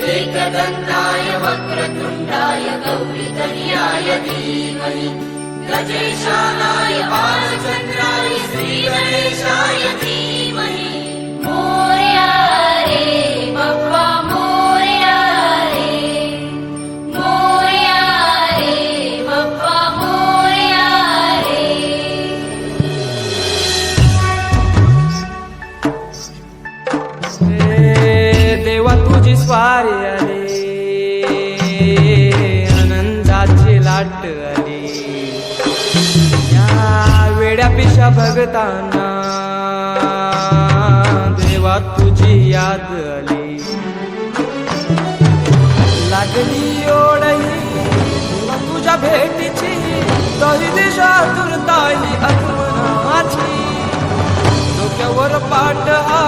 एकदन्ताय वक्रतुण्डाय गौरीतनयाय धीमहि गजेशानाय बालचन्द्राय श्रीगणेशाय धीमहि। मोरया रे बप्पा मोरया रे, मोरया रे बप्पा मोरया रे। देवा तुझी स्वारी आली, आनंदाची लाट आली, या वेड्या पिशा भगतांना देवा तुझी याद आली। लागली ओढही तुझ्या भेटीची, तरी दिशा तुरताही आगमनाची। डोक्यावर पाट हा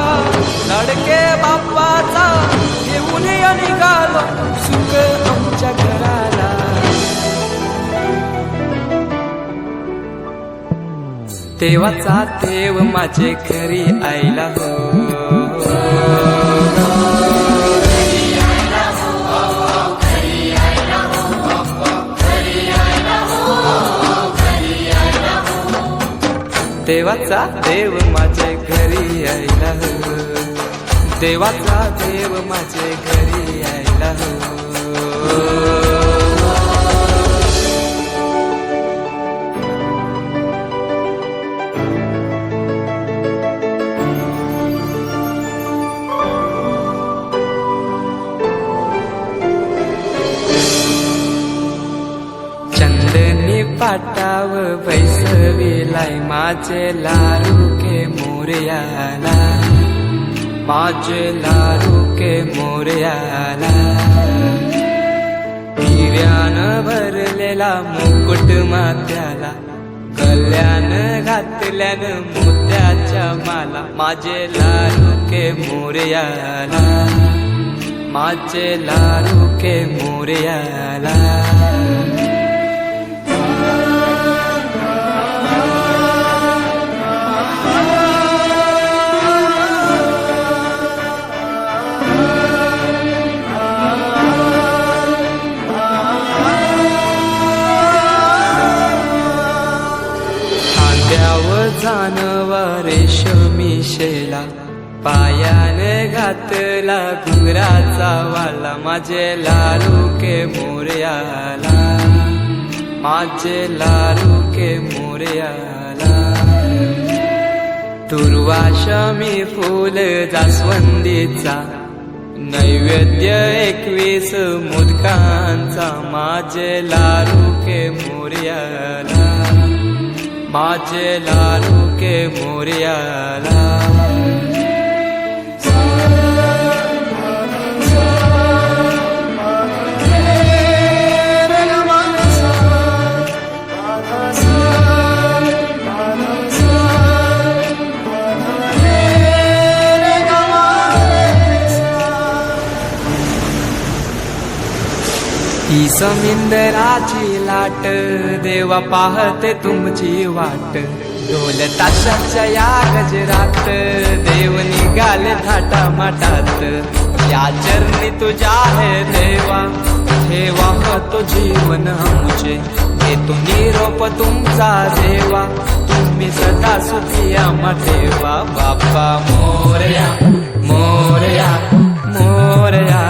लाडके बाप्पाचा, घेऊन निघालो सुख आमच्या घराला। देवाचा देव माझे घरी आयला हो, देवाचा देव माझे घरी आयला हो, देवाचा देव माझे घरी आयला हो। चंदनी पाटाव बैसविलाय माझे लाडके मोरयाला, माझे लाडके मोरयाला। हिऱ्यानं भरलेला मुकुट माथ्याला, गल्यानं घातल्यानं मोत्याच्या माला। माझे लाडके मोरयाला, माझे लाडके मोरयाला। जानवा रेशमी शेला, पायाने घातला घुंगराचा वाला। माझे लाडके मोरयाला, माझे लाडके मोरयाला। दुर्वाशमी फूल जास्वंदीचा, नैवेद्य 21 मोदकांचा। माझे लाडके मोरयाला, माझे लाडके मोरयाला। ही समिंदराची लाट, देवा पाहते तुमची वाट। ढोल ताशाच्या या गजरात, देव निघाले थाटा माटात। या चरणी तुझ्या है देवा, ठेवा तो जीवन आमचे। घेतो निरोप तुमचा देवा, तुम्ही सदा सुखी आम्हा ठेवा। बाप्पा मोरया मोरया मोरया।